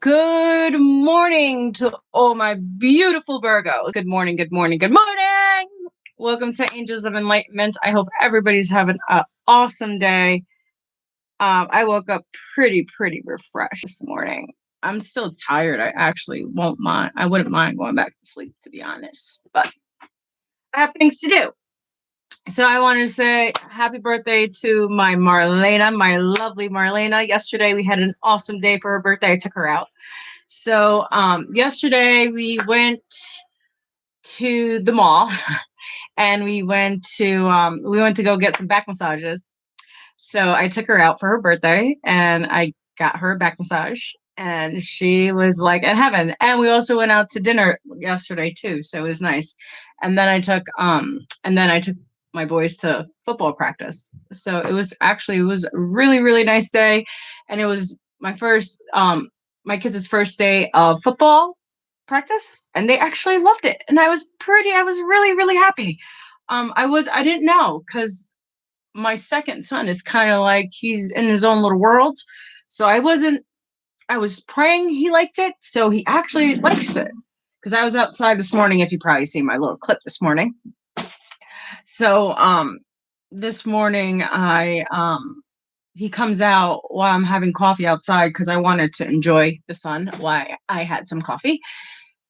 Good morning to all my beautiful Virgos. Good morning, good morning, good morning. Welcome to Angels of Enlightenment. I hope everybody's having an awesome day. I woke up pretty refreshed this morning. I'm still tired. I actually wouldn't mind going back to sleep, to be honest, but I have things to do. So I want to say happy birthday to my Marlena, my lovely Marlena. Yesterday we had an awesome day for her birthday. I took her out. So yesterday we went to the mall and we went to go get some back massages. So I took her out for her birthday and I got her a back massage and she was like in heaven. And we also went out to dinner yesterday too, so it was nice. And then I took my boys to football practice. So it was a really nice day, and it was my kids' first day of football practice, and they actually loved it. And I was really happy. I didn't know, because my second son is kind of like, he's in his own little world. So I was praying he liked it. So he actually likes it. Because I was outside this morning, if you probably see my little clip this morning. So this morning he comes out while I'm having coffee outside, because I wanted to enjoy the sun while I had some coffee.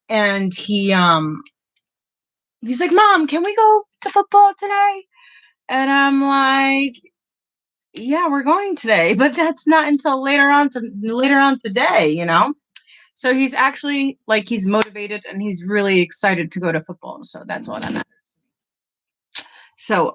And he's like, "Mom, can we go to football today?" And I'm like, "Yeah, we're going today, but that's not until later on today, you know?" So he's actually like, he's motivated and he's really excited to go to football. So that's what I'm at. So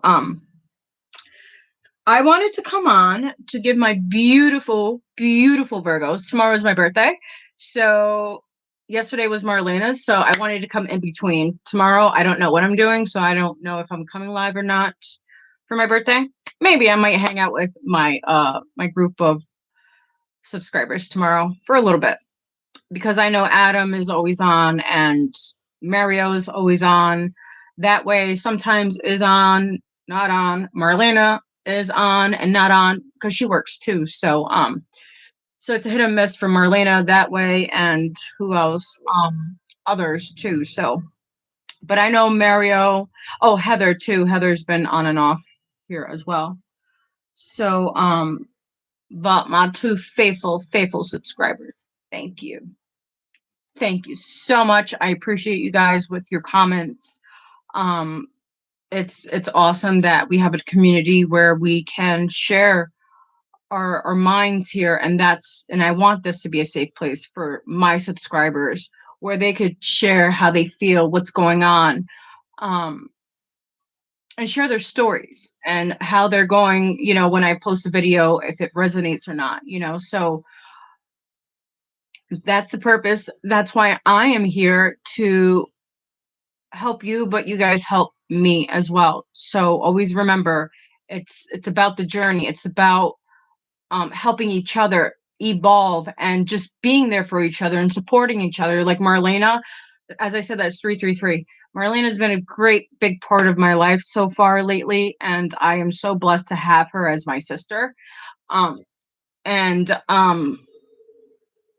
I wanted to come on to give my beautiful Virgos. Tomorrow is my birthday. So yesterday was Marlena's, so I wanted to come in between. Tomorrow, I don't know what I'm doing, so I don't know if I'm coming live or not for my birthday. Maybe I might hang out with my group of subscribers tomorrow for a little bit, because I know Adam is always on and Mario is always on. That way, sometimes is on, not on. Marlena is on and not on, because she works too. So so it's a hit and miss for Marlena that way, and who else? Others too. So, but I know Mario. Oh, Heather too. Heather's been on and off here as well. So but my two faithful subscribers, thank you. Thank you so much. I appreciate you guys with your comments. It's awesome that we have a community where we can share our minds here, and I want this to be a safe place for my subscribers, where they could share how they feel, what's going on, and share their stories and how they're going, when I post a video, if it resonates or not, so that's the purpose. That's why I am here, to help you, but you guys help me as well. So always remember, it's about the journey. It's about helping each other evolve and just being there for each other and supporting each other. Like Marlena, as I said, that's 333. Marlena has been a great big part of my life so far lately, and I am so blessed to have her as my sister.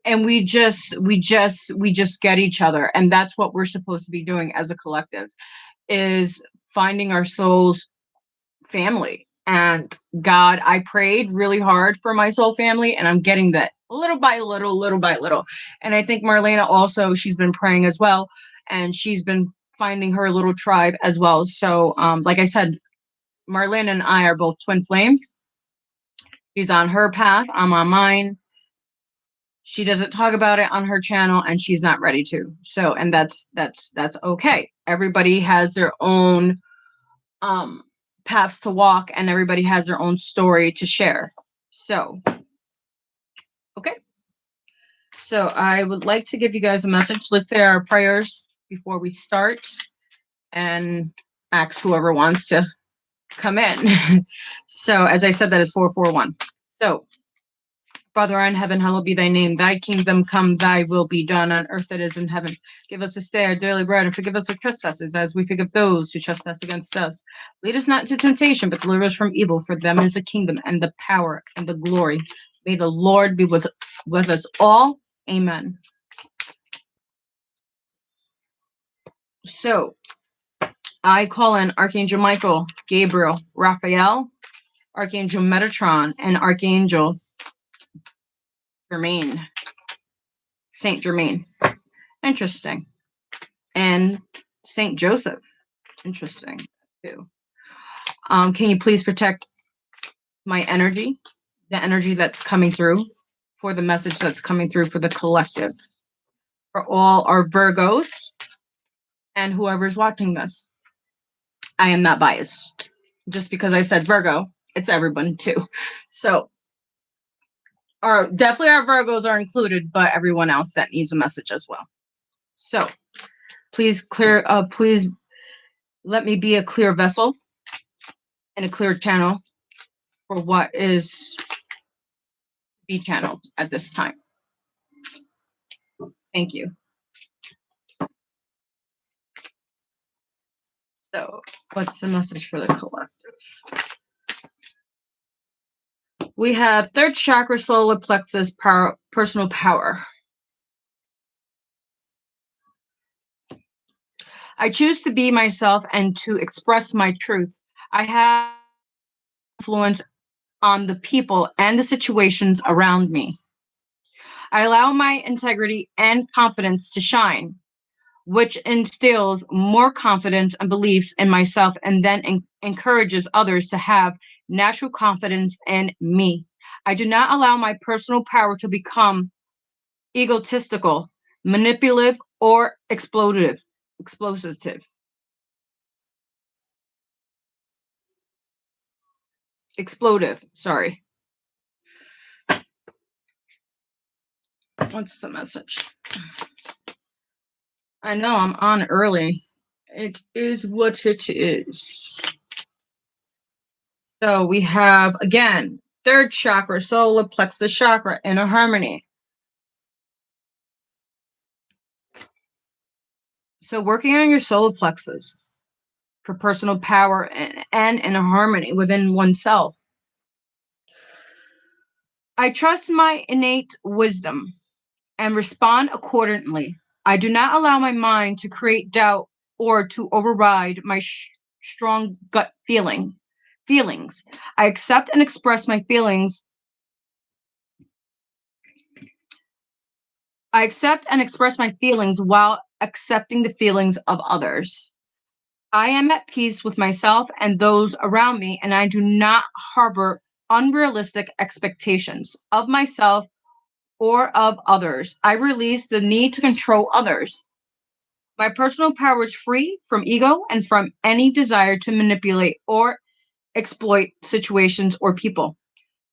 And we just get each other, and that's what we're supposed to be doing as a collective, is finding our soul's family. And God, I prayed really hard for my soul family, and I'm getting that little by little. And I think Marlena also, she's been praying as well, and she's been finding her little tribe as well. So like I said, Marlena and I are both twin flames. She's on her path, I'm on mine. She doesn't talk about it on her channel, and she's not ready to. So, and that's okay. Everybody has their own paths to walk, and everybody has their own story to share. So, okay. So I would like to give you guys a message. Let's say our prayers before we start, and ask whoever wants to come in. So as I said, that is 441. So, Father in heaven, hallowed be thy name. Thy kingdom come, thy will be done on earth as it is in heaven. Give us this day our daily bread, and forgive us our trespasses as we forgive those who trespass against us. Lead us not into temptation, but deliver us from evil. For them is the kingdom and the power and the glory. May the Lord be with us all. Amen. So I call in Archangel Michael, Gabriel, Raphael, Archangel Metatron, and Archangel Germain. Saint Germain. Interesting. And Saint Joseph. Interesting too. Can you please protect my energy, the energy that's coming through, for the message that's coming through for the collective, for all our Virgos and whoever's watching this. I am not biased. Just because I said Virgo, it's everyone too. So definitely our Virgos are included, but everyone else that needs a message as well. So please please let me be a clear vessel and a clear channel for what is be channeled at this time. Thank you. So what's the message for the collective? We have third chakra, solar plexus, power, personal power. I choose to be myself and to express my truth. I have influence on the people and the situations around me. I allow my integrity and confidence to shine, which instills more confidence and beliefs in myself and then encourages others to have natural confidence in me. I do not allow my personal power to become egotistical, manipulative, or explosive. Explosive, sorry. What's the message? I know I'm on early. It is what it is. So we have, again, third chakra, solar plexus chakra, inner harmony. So working on your solar plexus for personal power and inner harmony within oneself. I trust my innate wisdom and respond accordingly. I do not allow my mind to create doubt or to override my strong gut feelings. I accept and express my feelings. I accept and express my feelings while accepting the feelings of others. I am at peace with myself and those around me, and I do not harbor unrealistic expectations of myself or of others. I release the need to control others. My personal power is free from ego and from any desire to manipulate or exploit situations or people.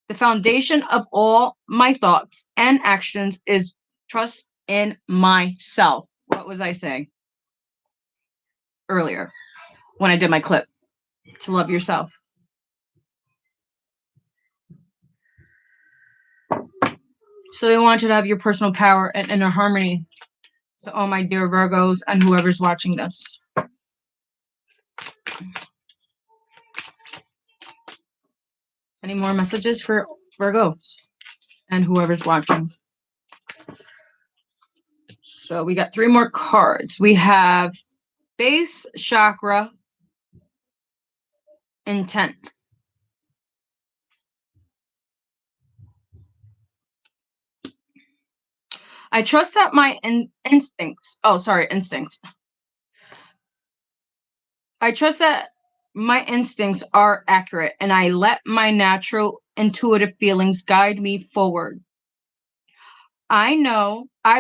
The foundation of all my thoughts and actions is trust in myself. What was I saying earlier when I did my clip? To love yourself. So they want you to have your personal power and inner harmony. So all my dear Virgos and whoever's watching this. Any more messages for Virgos and whoever's watching? So we got 3 more cards. We have base chakra, intent. I trust that my instincts. I trust that my instincts are accurate and I let my natural intuitive feelings guide me forward. I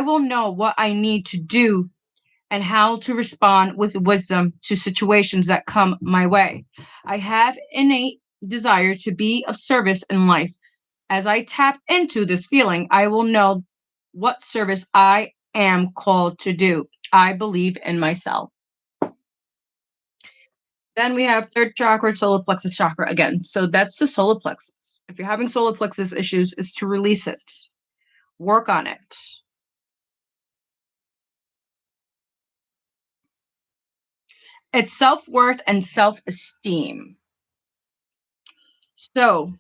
will know what I need to do and how to respond with wisdom to situations that come my way. I have innate desire to be of service in life. As I tap into this feeling, I will know what service I am called to do. I believe in myself. Then we have third chakra, solar plexus chakra again. So that's the solar plexus. If you're having solar plexus issues, is to release it. Work on it. It's self-worth and self-esteem. So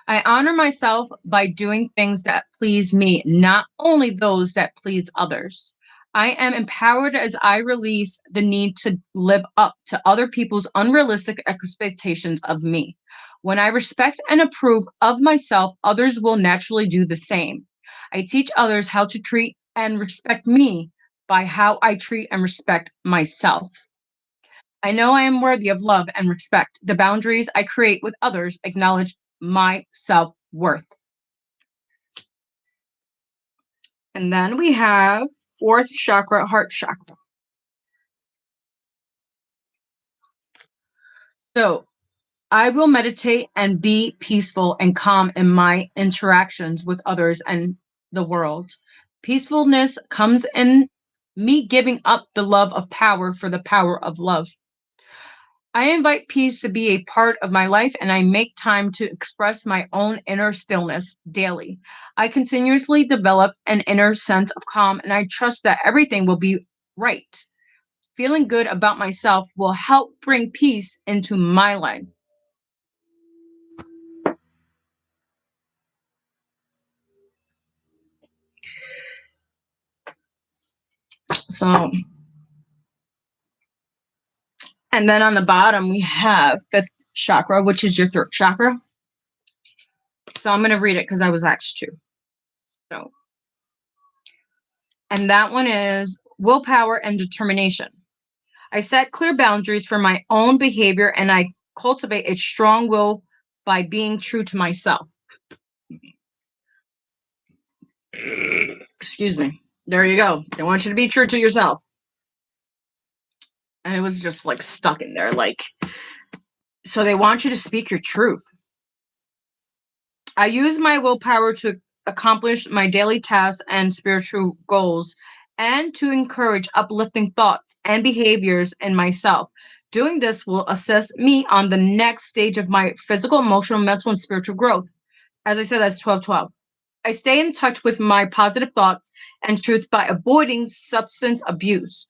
I honor myself by doing things that please me, not only those that please others. I am empowered as I release the need to live up to other people's unrealistic expectations of me. When I respect and approve of myself, others will naturally do the same. I teach others how to treat and respect me by how I treat and respect myself. I know I am worthy of love and respect. The boundaries I create with others acknowledge my self worth. And then we have fourth chakra, heart chakra. So I will meditate and be peaceful and calm in my interactions with others and the world. Peacefulness comes in me giving up the love of power for the power of love. I invite peace to be a part of my life, and I make time to express my own inner stillness daily. I continuously develop an inner sense of calm, and I trust that everything will be right. Feeling good about myself will help bring peace into my life. So, and then on the bottom, we have fifth chakra, which is your throat chakra. So I'm going to read it because I was asked to. So, and that one is willpower and determination. I set clear boundaries for my own behavior, and I cultivate a strong will by being true to myself. Excuse me. There you go. They want you to be true to yourself. And it was just like stuck in there. Like, so they want you to speak your truth. I use my willpower to accomplish my daily tasks and spiritual goals, and to encourage uplifting thoughts and behaviors in myself. Doing this will assist me on the next stage of my physical, emotional, mental, and spiritual growth. As I said, that's 12-12. I stay in touch with my positive thoughts and truth by avoiding substance abuse.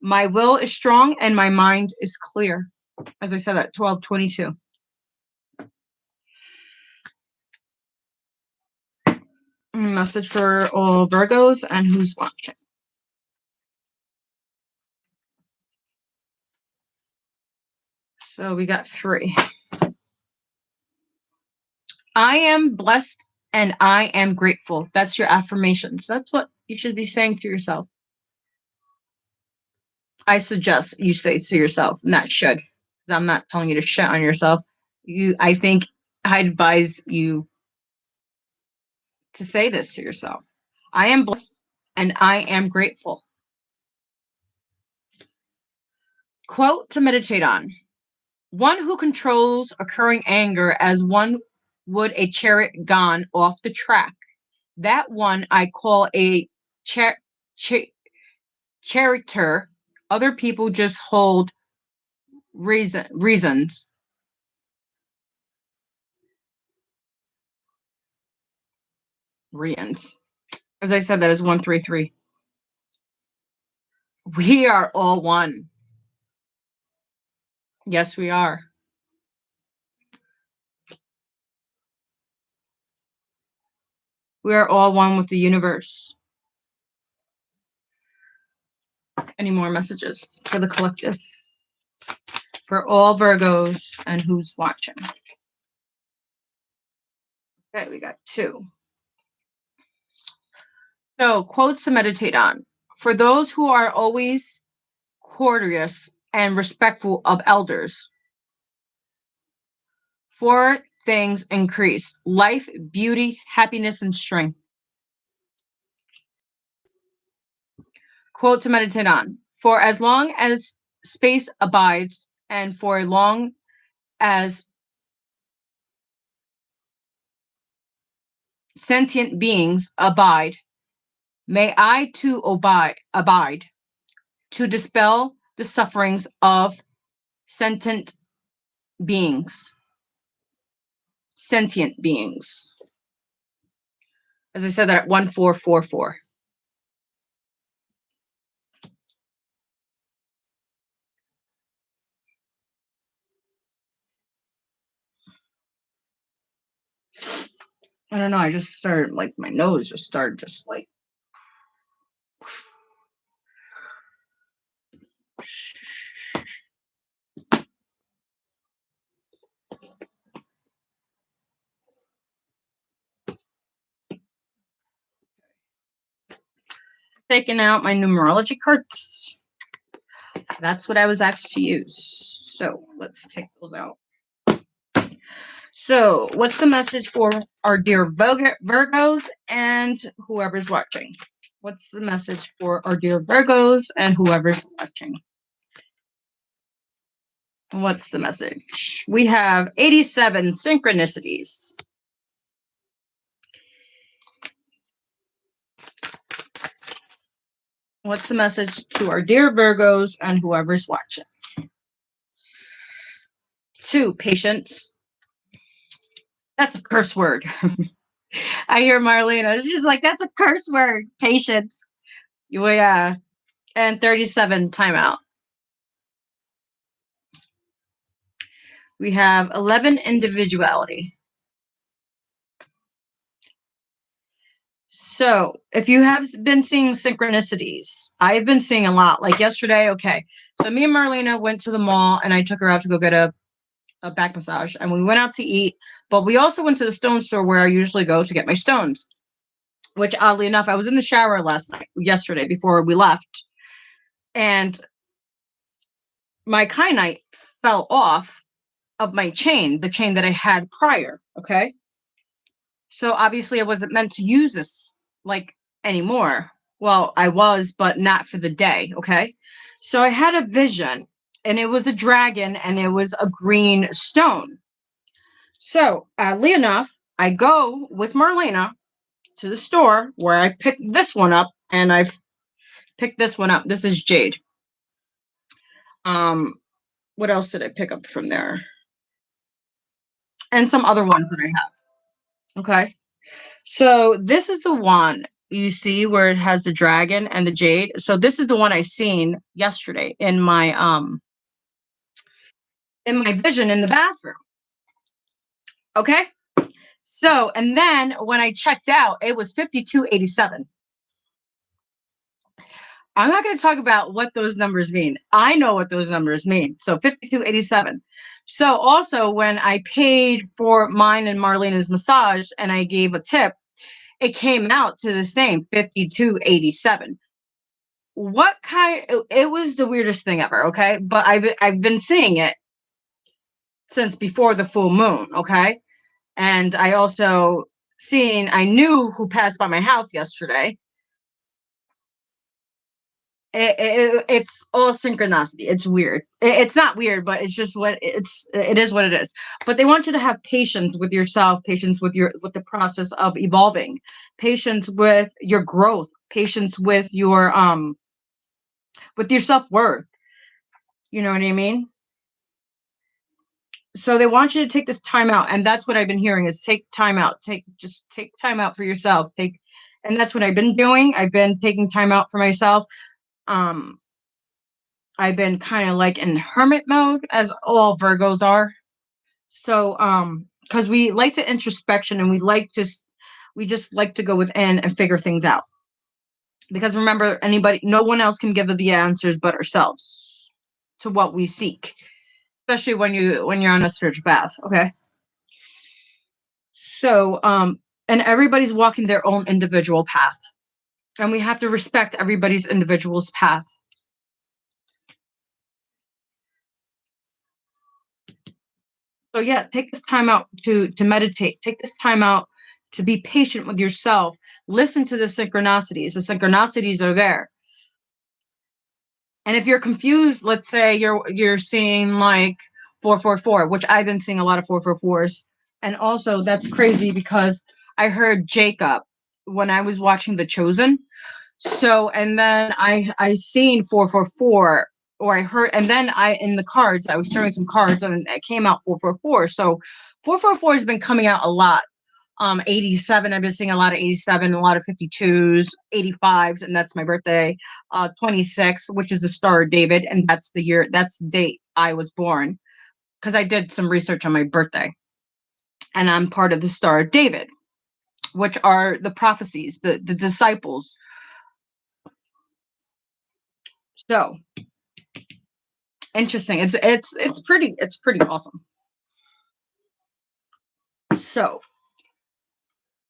My will is strong and my mind is clear. As I said, at 12-22. Message for all Virgos and who's watching. So we got 3. I am blessed and I am grateful. That's your affirmations. That's what you should be saying to yourself. I suggest you say to yourself, not should. I'm not telling you to shit on yourself. I think I advise you to say this to yourself. I am blessed and I am grateful. Quote to meditate on. One who controls occurring anger as one would a chariot gone off the track. That one I call a character. Other people just hold reasons. As I said, that is 133. We are all one. Yes, we are. We are all one with the universe. Any more messages for the collective? For all Virgos and who's watching? Okay, we got 2. So, quotes to meditate on. For those who are always courteous and respectful of elders, 4 things increase: life, beauty, happiness, and strength. Quote to meditate on. For as long as space abides, and for as long as sentient beings abide, may I too abide to dispel the sufferings of sentient beings. Sentient beings. As I said that at 1444. I don't know. I just started, like, my nose just started just like. Taking out my numerology cards. That's what I was asked to use. So let's take those out. So what's the message for our dear Virgos and whoever's watching? What's the message for our dear Virgos and whoever's watching? What's the message? We have 87 synchronicities. What's the message to our dear Virgos and whoever's watching? 2, patience. That's a curse word. I hear Marlena. She's like, that's a curse word. Patience. Yeah. And 37, timeout. We have 11, individuality. So if you have been seeing synchronicities, I've been seeing a lot. Like yesterday, okay. So me and Marlena went to the mall and I took her out to go get a back massage. And we went out to eat. But we also went to the stone store where I usually go to get my stones. Which, oddly enough, I was in the shower yesterday before we left. And my kyanite fell off of my chain, the chain that I had prior, okay? So obviously I wasn't meant to use this, like, anymore. Well, I was, but not for the day, okay? So I had a vision, and it was a dragon, and it was a green stone. So, oddly enough, I go with Marlena to the store where I picked this one up, and I've picked this one up. This is jade. What else did I pick up from there? And some other ones that I have. Okay. So this is the one you see where it has the dragon and the jade. So this is the one I seen yesterday in my vision in the bathroom. Okay. So, and then when I checked out, it was 5287. I'm not going to talk about what those numbers mean. I know what those numbers mean. So 5287. So also when I paid for mine and Marlena's massage and I gave a tip, it came out to the same 5287. What kind? It was the weirdest thing ever. Okay, but I've been seeing it since before the full moon. Okay, and I also I knew who passed by my house yesterday. It's all synchronicity. It's weird. It's not weird, but it's just it is what it is. But they want you to have patience with yourself, patience with the process of evolving, patience with your growth, patience with your self-worth. You know what I mean? So they want you to take this time out, and that's what I've been hearing is take time out. Just take time out for yourself. And that's what I've been doing. I've been taking time out for myself. I've been kind of like in hermit mode, as all Virgos are. So, because we like to introspection and we just like to go within and figure things out. Because remember, no one else can give the answers but ourselves to what we seek, especially when you're on a spiritual path. Okay. So, and everybody's walking their own individual path, and we have to respect everybody's individual's path. So yeah, take this time out to meditate. Take this time out to be patient with yourself. Listen to the synchronicities. The synchronicities are there. And if you're confused, let's say you're seeing like 444, which I've been seeing a lot of 444s. And also that's crazy because I heard Jacob when I was watching The Chosen. So, and then I seen 444, or I heard, and then in the cards, I was showing some cards and it came out 444. So 444 has been coming out a lot. 87, I've been seeing a lot of 87, a lot of 52s, 85s, and that's my birthday. 26, which is the Star of David, and that's the date I was born, because I did some research on my birthday, and I'm part of the Star of David. which are the prophecies, the disciples. So interesting. It's pretty awesome. So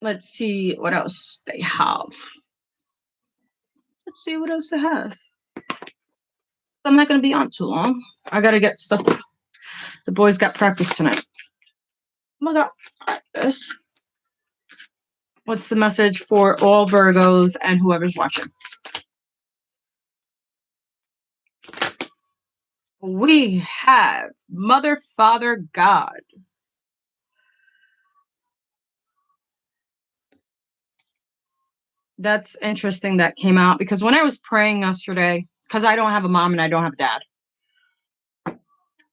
let's see what else they have. Let's see what else they have. I'm not going to be on too long. I got to get stuff. The boys got practice tonight. Oh my God. This. What's the message for all Virgos and whoever's watching? We have Mother, Father, God. That's interesting that came out, because when I was praying yesterday, because I don't have a mom and I don't have a dad,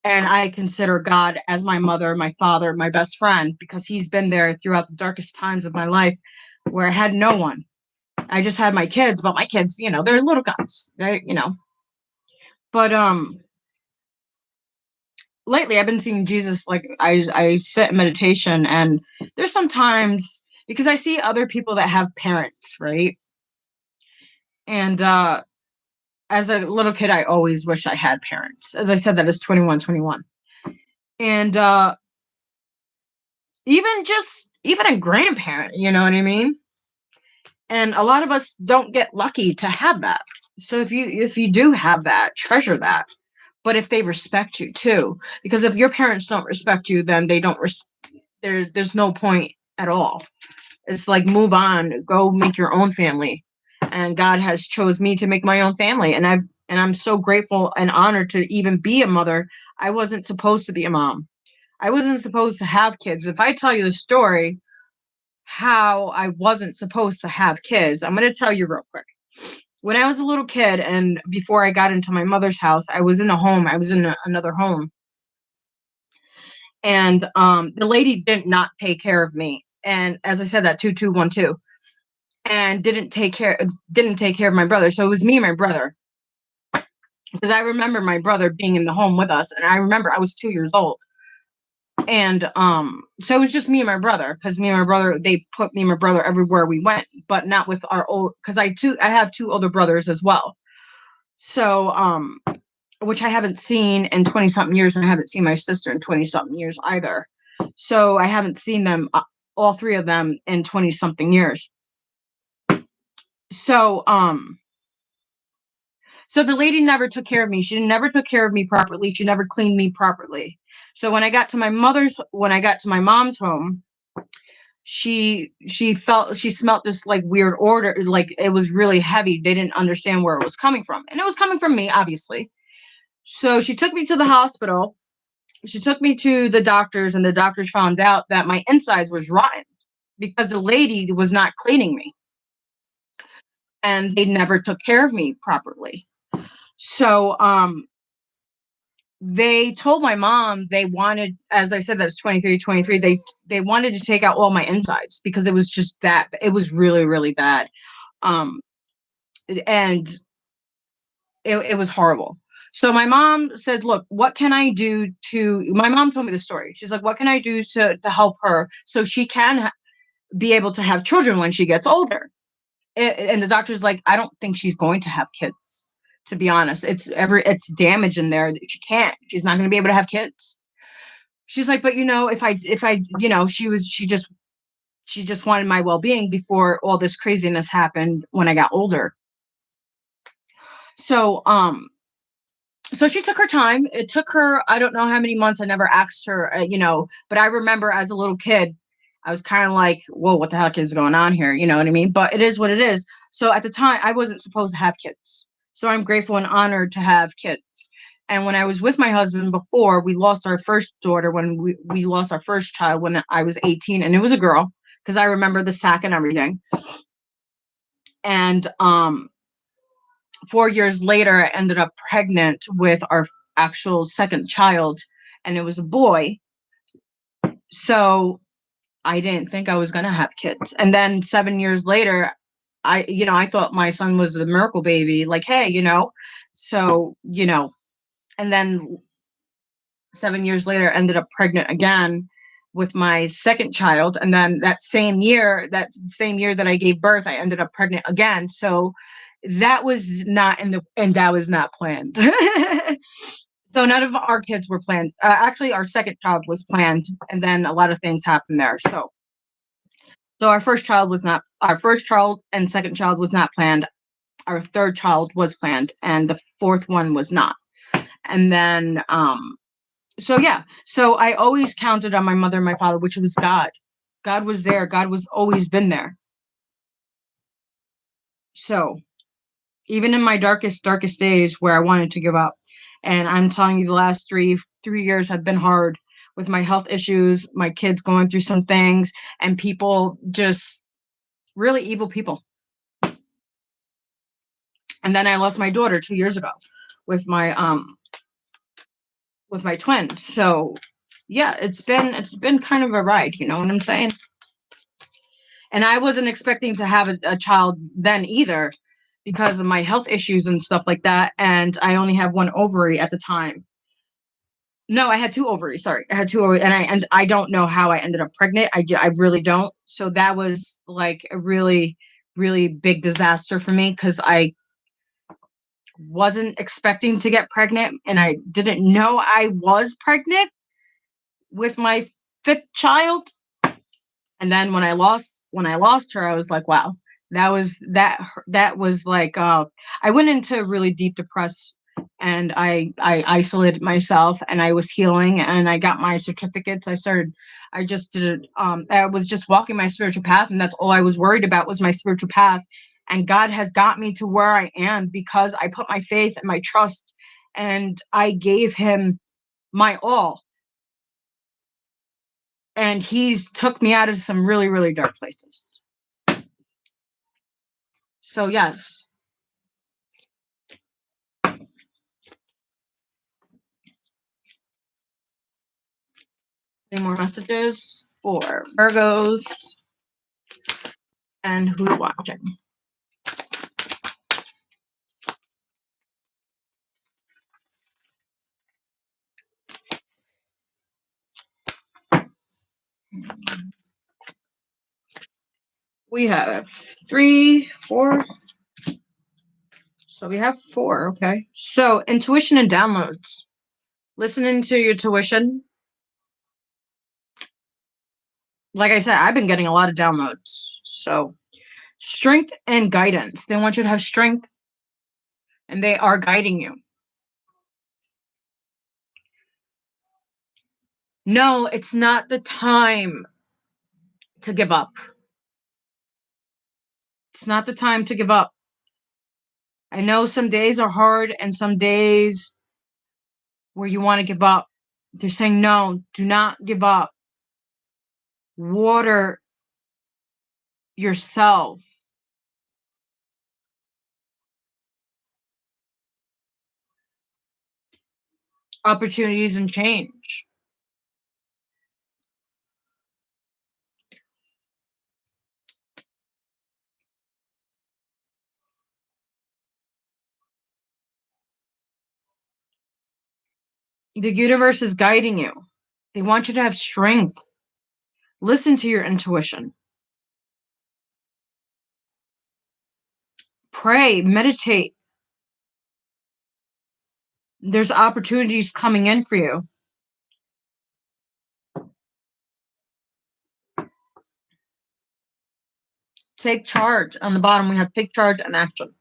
and I consider God as my mother, my father, my best friend, because he's been there throughout the darkest times of my life where I had no one. I just had my kids, but my kids, you know, they're little guys, you know. But lately I've been seeing Jesus, like I sit in meditation, and there's sometimes, because I see other people that have parents, right? And as a little kid, I always wish I had parents. As I said, that is 21. And even a grandparent, you know what I mean? And a lot of us don't get lucky to have that. So if you do have that, treasure that. But if they respect you too, because if your parents don't respect you, then they don't there's no point at all. It's like, move on, go make your own family. And God has chose me to make my own family, and I'm so grateful and honored to even be a mother. I wasn't supposed to be a mom. I wasn't supposed to have kids. If I tell you the story how I wasn't supposed to have kids, I'm going to tell you real quick. When I was a little kid, and before I got into my mother's house, I was in a home. I was in another home. And the lady did not take care of me. And as I said, that 2212, and didn't take care of my brother. So it was me and my brother. Because I remember my brother being in the home with us, and I remember I was 2 years old. And so it was just me and my brother, because me and my brother, they put me and my brother everywhere we went, but not with our old, because I have two older brothers as well. So which I haven't seen in 20 something years, and I haven't seen my sister in 20 something years either. So I haven't seen them, all three of them, in 20 something years. So so the lady never took care of me. She never took care of me properly. She never cleaned me properly. So when I got to my mom's home, she smelled this like weird odor, like it was really heavy. They didn't understand where it was coming from. And it was coming from me, obviously. So she took me to the hospital. She took me to the doctors, and the doctors found out that my insides was rotten because the lady was not cleaning me. And they never took care of me properly. So they told my mom they wanted, as I said, that's 23. They wanted to take out all my insides because it was just that, it was really, really bad. And it was horrible. So my mom said, look, what can I do my mom told me the story. She's like, what can I do to help her so she can be able to have children when she gets older? And the doctor's like, I don't think she's going to have kids. To be honest, it's damage in there that she's not going to be able to have kids. She's like, but if I, she just wanted my well-being before all this craziness happened when I got older. So, so she took her time. It took her, I don't know how many months. I never asked her, but I remember as a little kid, I was kind of like, whoa, what the heck is going on here? You know what I mean? But it is what it is. So at the time, I wasn't supposed to have kids. So I'm grateful and honored to have kids. And when I was with my husband before, we lost our first daughter, when we lost our first child when I was 18, and it was a girl, because I remember the sack and everything. And 4 years later, I ended up pregnant with our actual second child, and it was a boy. So I didn't think I was going to have kids. And then 7 years later, I thought my son was a miracle baby, like, hey, so, and then 7 years later, ended up pregnant again with my second child. And then that same year that I gave birth, I ended up pregnant again. So that was not that was not planned. So none of our kids were planned. Actually, our second child was planned, and then a lot of things happened there. So our first child and second child was not planned. Our third child was planned, and the fourth one was not. And then, so yeah, so I always counted on my mother and my father, which was God. God was there. God was always been there. So even in my darkest days where I wanted to give up, and I'm telling you, the last three years have been hard with my health issues, my kids going through some things, and people just really evil people. And then I lost my daughter 2 years ago with my twin. So yeah, it's been kind of a ride, you know what I'm saying? And I wasn't expecting to have a child then either, because of my health issues and stuff like that. And I only have one ovary at the time. No, I had two ovaries. Sorry, I had two ovaries, and I don't know how I ended up pregnant. I really don't. So that was like a really, really big disaster for me, because I wasn't expecting to get pregnant, and I didn't know I was pregnant with my fifth child. And then when I lost her, I was like, wow, that was like, I went into really deep depress, and I isolated myself, and I was healing, and I got my certificates. I just did, I was just walking my spiritual path, and that's all I was worried about was my spiritual path. And God has got me to where I am because I put my faith and my trust, and I gave him my all. And he's took me out of some really, really dark places. So yes. Any more messages for Virgos and who's watching? We have 3, 4. So we have 4. Okay. So intuition and downloads. Listening to your tuition. Like I said, I've been getting a lot of downloads. So strength and guidance. They want you to have strength, and they are guiding you. No, it's not the time to give up. It's not the time to give up. I know some days are hard and some days where you want to give up. They're saying, no, do not give up. Water yourself. Opportunities and change. The universe is guiding you. They want you to have strength. Listen to your intuition. Pray, meditate. There's opportunities coming in for you. Take charge. On the bottom, we have take charge and action.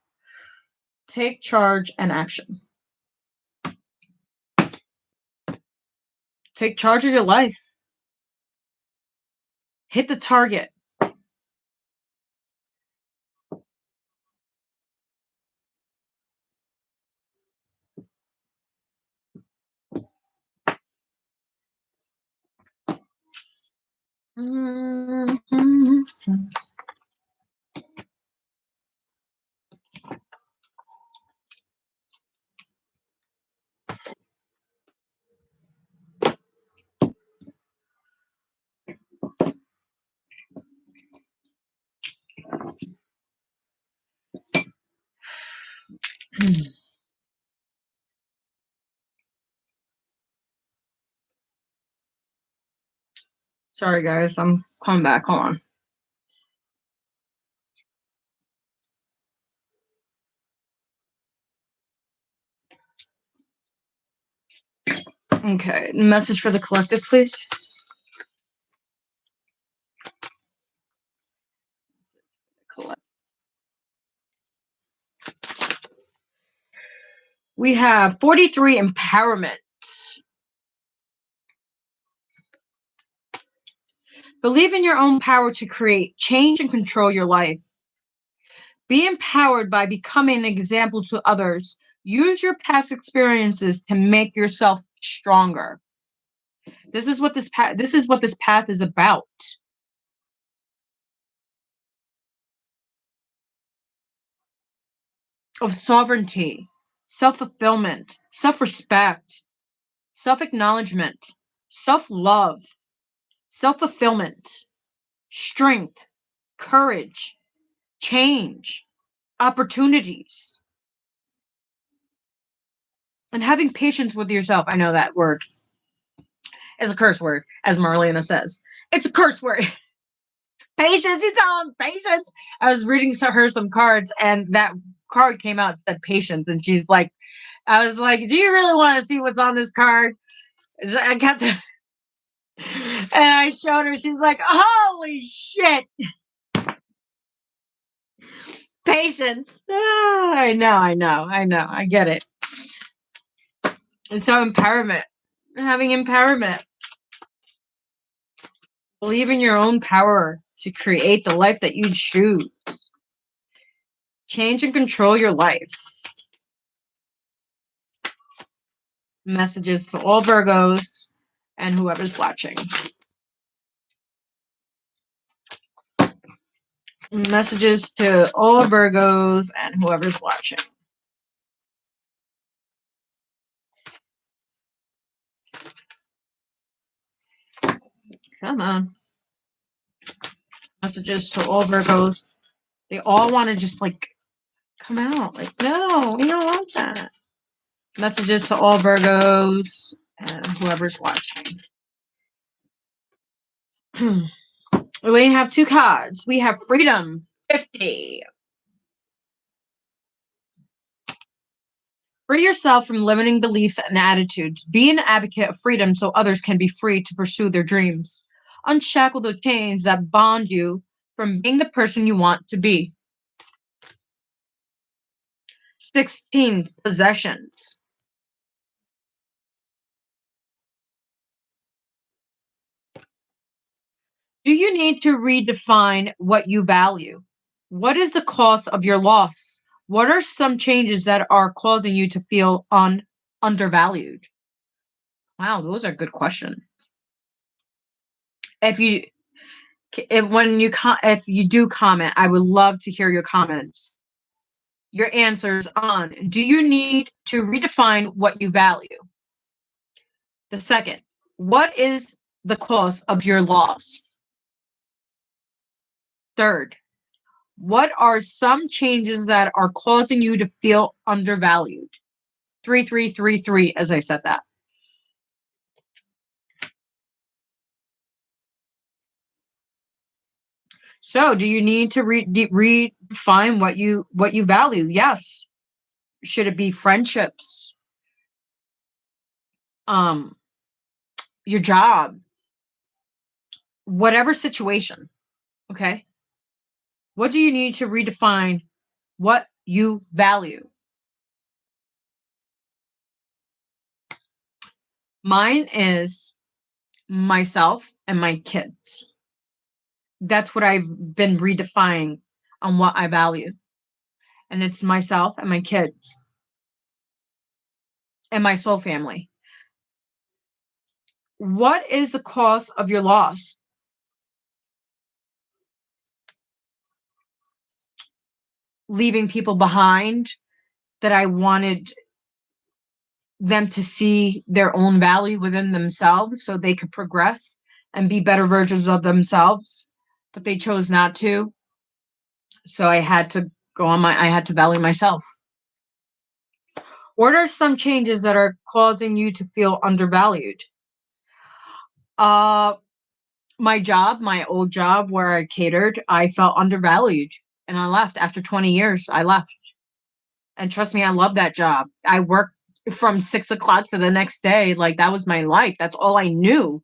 Take charge and action. Take charge of your life. Hit the target. Mm-hmm. Sorry, guys. I'm coming back. Hold on. Okay. Message for the collective, please. We have 43 empowerment. Believe in your own power to create change and control your life. Be empowered by becoming an example to others. Use your past experiences to make yourself stronger. This is what this path is about. Of sovereignty, self-fulfillment, self-respect, self-acknowledgement, self-love, self-fulfillment, strength, courage, change, opportunities, and having patience with yourself. I know that word is a curse word, as Marlena says. It's a curse word. Patience, you tell him patience. I was reading her some cards, and that card came out and said patience, and she's like, I was like, do you really want to see what's on this card? I got the and I showed her, she's like, holy shit. Patience. Oh, I know. I get it. And so empowerment. Having empowerment. Believe in your own power to create the life that you choose. Change and control your life. Messages to all Virgos and whoever's watching. Messages to all Virgos and whoever's watching. Come on. Messages to all Virgos. They all want to just like come out. Like, no, we don't want that. Messages to all Virgos and whoever's watching. We have two cards. We have Freedom 50. Free yourself from limiting beliefs and attitudes. Be an advocate of freedom so others can be free to pursue their dreams. Unshackle the chains that bond you from being the person you want to be. 16. Possessions. Do you need to redefine what you value? What is the cost of your loss? What are some changes that are causing you to feel undervalued? Wow, those are good questions. If you do comment, I would love to hear your comments. Your answers on, do you need to redefine what you value? The second, what is the cost of your loss? Third, what are some changes that are causing you to feel undervalued? 3333, as I said that. So, do you need to redefine what you value? Yes. Should it be friendships? Your job? Whatever situation, okay? What do you need to redefine what you value? Mine is myself and my kids. That's what I've been redefining on what I value. And it's myself and my kids and my soul family. What is the cost of your loss? Leaving people behind that I wanted them to see their own value within themselves so they could progress and be better versions of themselves, but they chose not to. So I had to I had to value myself. What are some changes that are causing you to feel undervalued? my job, my old job where I catered, I felt undervalued and I left. After 20 years, I left. And trust me, I love that job. I worked from 6 o'clock to the next day. Like, that was my life. That's all I knew.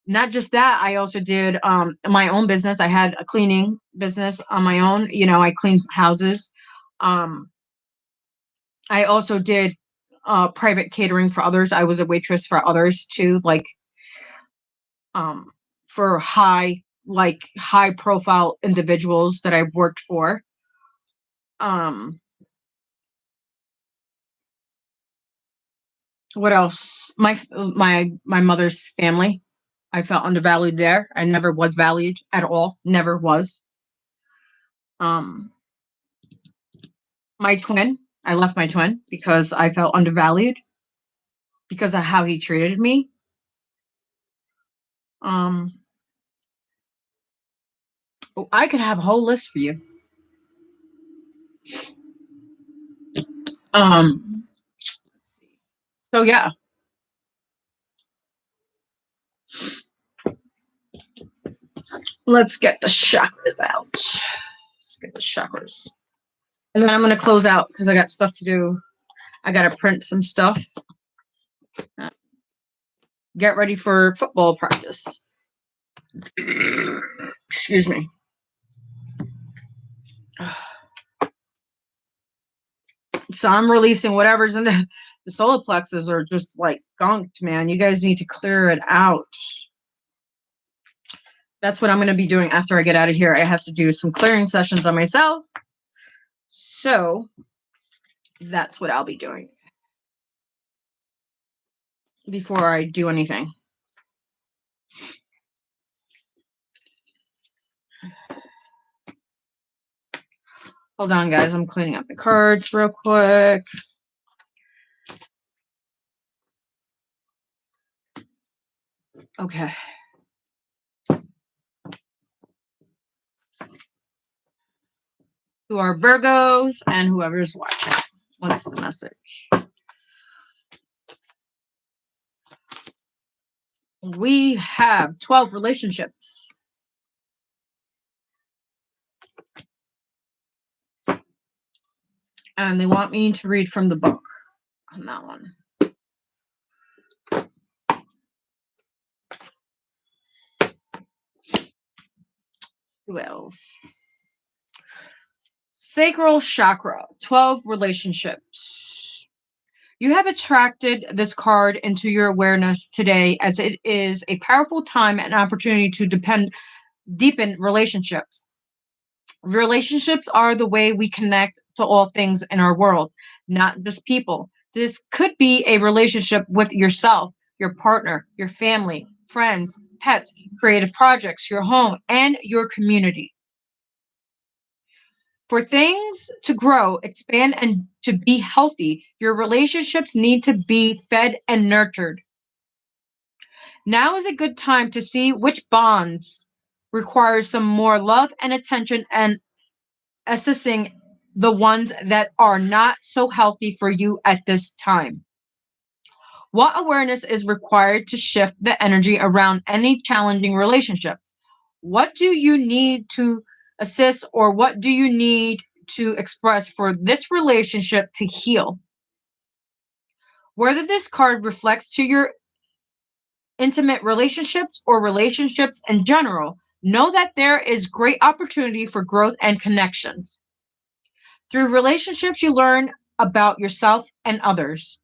Not just that, I also did my own business. I had a cleaning business on my own. You know, I cleaned houses. I also did private catering for others. I was a waitress for others too, like for high profile individuals that I've worked for. What else? My mother's family. I felt undervalued there. I never was valued at all. Never was. My twin. I left my twin because I felt undervalued because of how he treated me. I could have a whole list for you. So yeah. Let's get the chakras out. Let's get the chakras. And then I'm going to close out because I got stuff to do. I got to print some stuff. Get ready for football practice. Excuse me. So I'm releasing whatever's in the solar plexus are just like gunked, man. You guys need to clear it out. That's what I'm going to be doing after I get out of here. I have to do some clearing sessions on myself. So that's what I'll be doing before I do anything. Hold on, guys. I'm cleaning up the cards real quick. Okay. To our Virgos and whoever's watching. What's the message? We have 12 relationships. And they want me to read from the book on that one. 12. Sacral Chakra, 12 relationships. You have attracted this card into your awareness today as it is a powerful time and opportunity to deepen relationships. Relationships are the way we connect to all things in our world, not just people. This could be a relationship with yourself, your partner, your family, friends, pets, creative projects, your home, and your community. For things to grow, expand, and to be healthy, your relationships need to be fed and nurtured. Now is a good time to see which bonds require some more love and attention and assessing the ones that are not so healthy for you at this time. What awareness is required to shift the energy around any challenging relationships? What do you need to assist or what do you need to express for this relationship to heal? Whether this card reflects to your intimate relationships or relationships in general, know that there is great opportunity for growth and connections. Through relationships, you learn about yourself and others.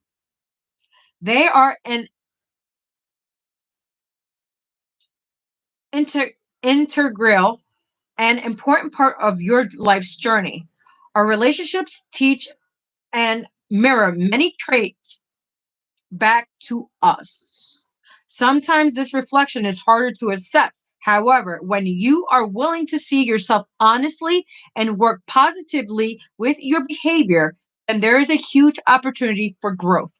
They are an integral and important part of your life's journey. Our relationships teach and mirror many traits back to us. Sometimes this reflection is harder to accept. However, when you are willing to see yourself honestly and work positively with your behavior, then there is a huge opportunity for growth.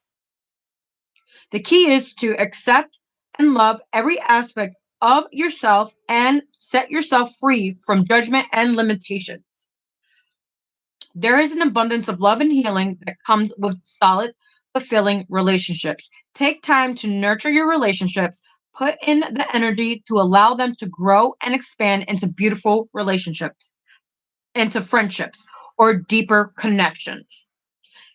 The key is to accept and love every aspect of yourself and set yourself free from judgment and limitations. There is an abundance of love and healing that comes with solid, fulfilling relationships. Take time to nurture your relationships, Put in the energy to allow them to grow and expand into beautiful relationships, into friendships, or deeper connections.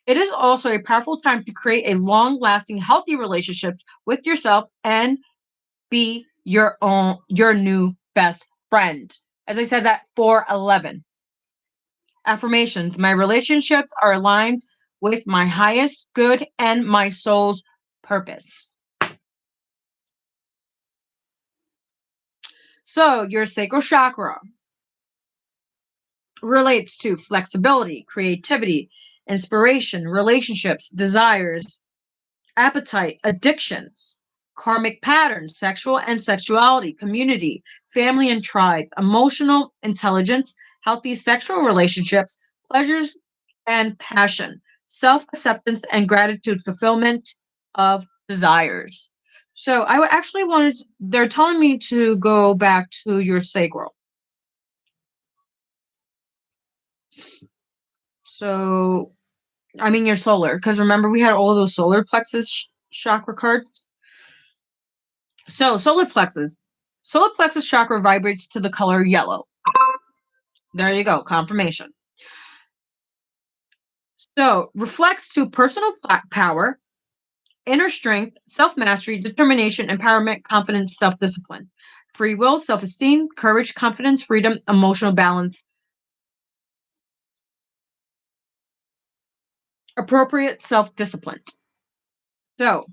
It is also a powerful time to create a long-lasting, healthy relationships with yourself and be your new best friend. As I said, that 411. Affirmations. My relationships are aligned with my highest good and my soul's purpose. So, your sacral chakra relates to flexibility, creativity, inspiration, relationships, desires, appetite, addictions, karmic patterns, sexual and sexuality, community, family and tribe, emotional intelligence, healthy sexual relationships, pleasures and passion, self-acceptance and gratitude, fulfillment of desires. So I actually wanted, they're telling me to go back to your sacral. So, I mean your solar, because remember we had all those solar plexus chakra cards. So, solar plexus. Solar plexus chakra vibrates to the color yellow. There you go, confirmation. So, reflects to personal power, inner strength, self-mastery, determination, empowerment, confidence, self-discipline, free will, self-esteem, courage, confidence, freedom, emotional balance, appropriate self-discipline. So,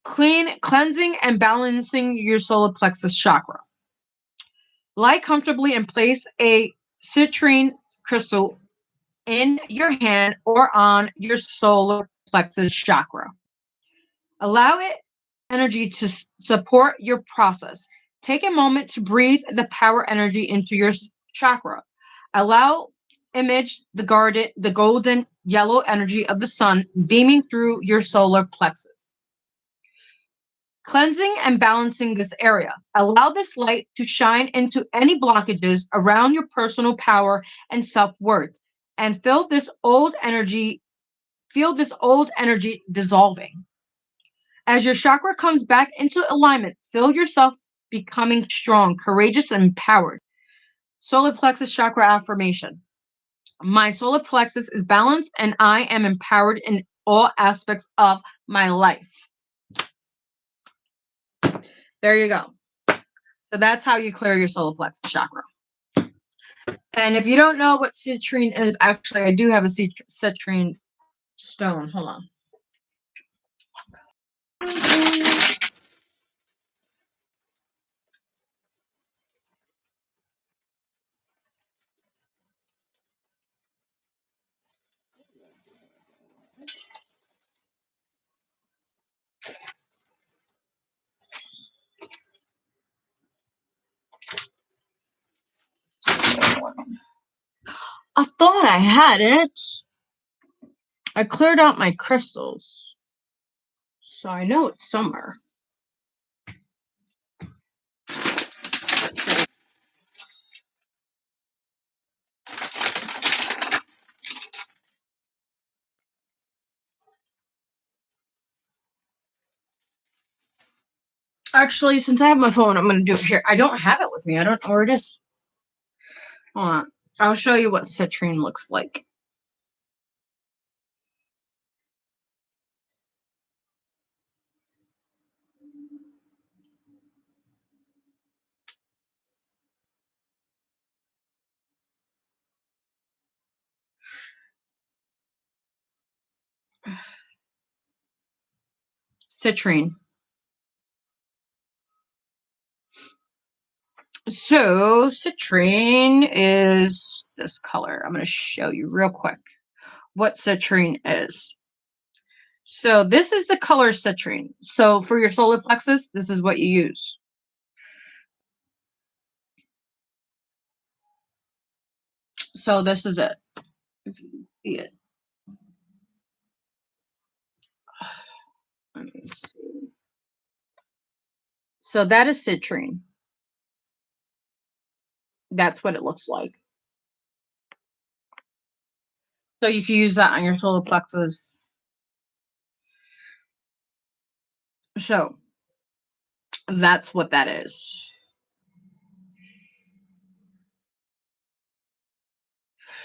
cleansing and balancing your solar plexus chakra. Lie comfortably and place a citrine crystal in your hand or on your solar plexus chakra. Allow it energy to support your process. Take a moment to breathe the power energy into your chakra. Allow image the golden yellow energy of the sun beaming through your solar plexus. Cleansing and balancing this area. Allow this light to shine into any blockages around your personal power and self-worth, and feel this old energy dissolving. As your chakra comes back into alignment, feel yourself becoming strong, courageous, and empowered. Solar plexus chakra affirmation. My solar plexus is balanced and I am empowered in all aspects of my life. There you go. So that's how you clear your solar plexus chakra. And if you don't know what citrine is, actually, I do have a citrine stone. Hold on. I thought I had it. I cleared out my crystals, so I know it's somewhere. Actually, since I have my phone, I'm going to do it here. I don't have it with me. I don't know where it is. Hold on. I'll show you what citrine looks like. Citrine. So, citrine is this color. I'm going to show you real quick what citrine is. So, this is the color citrine. So, for your solar plexus, this is what you use. So, this is it. If you can see it. Let me see. So, that is citrine. That's what it looks like. So you can use that on your solar plexus. So That's what that is.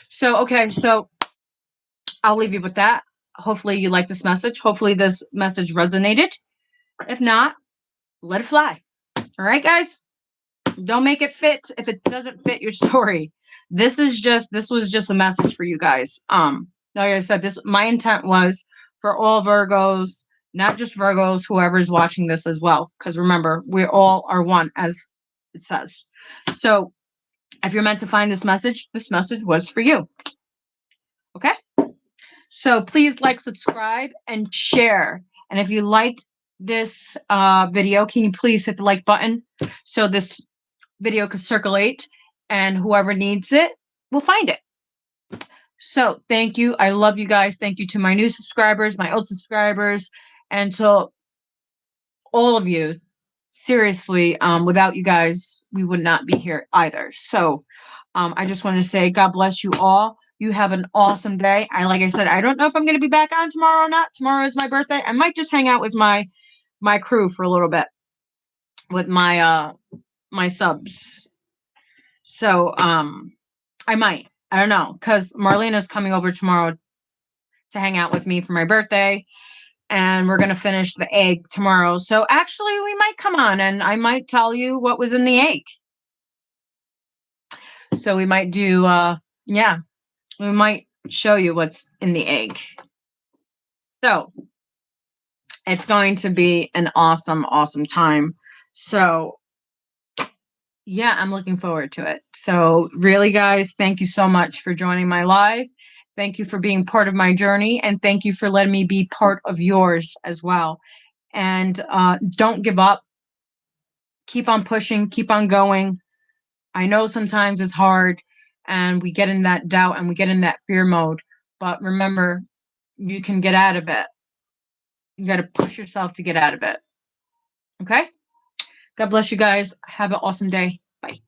So, okay, so I'll leave you with that. Hopefully you like this message. Hopefully this message resonated. If not, let it fly. All right, guys? Don't make it fit if it doesn't fit your story. This was just a message for you guys. Like I said, my intent was for all Virgos, not just Virgos, whoever's watching this as well. Because remember, we all are one, as it says. So if you're meant to find this message was for you. Okay? So please like, subscribe, and share. And if you liked this video, can you please hit the like button so this video could circulate and whoever needs it will find it. So thank you. I love you guys. Thank you to my new subscribers, my old subscribers, and to all of you. Seriously, without you guys, we would not be here either. So I just want to say God bless you all. You have an awesome day. Like I said, I don't know if I'm going to be back on tomorrow or not. Tomorrow is my birthday. I might just hang out with my crew for a little bit with my my subs. So I might. I don't know, because Marlena's coming over tomorrow to hang out with me for my birthday, and we're going to finish the egg tomorrow. So actually, we might come on, and I might tell you what was in the egg. So we might do, yeah, we might show you what's in the egg. So it's going to be an awesome, awesome time. So yeah, I'm looking forward to it. So really, guys, thank you so much for joining my live. Thank you for being part of my journey, and thank you for letting me be part of yours as well. And don't give up. Keep on pushing. Keep on going. I know sometimes it's hard, and we get in that doubt and we get in that fear mode. But remember, you can get out of it. You got to push yourself to get out of it. Okay? God bless you guys. Have an awesome day. Bye.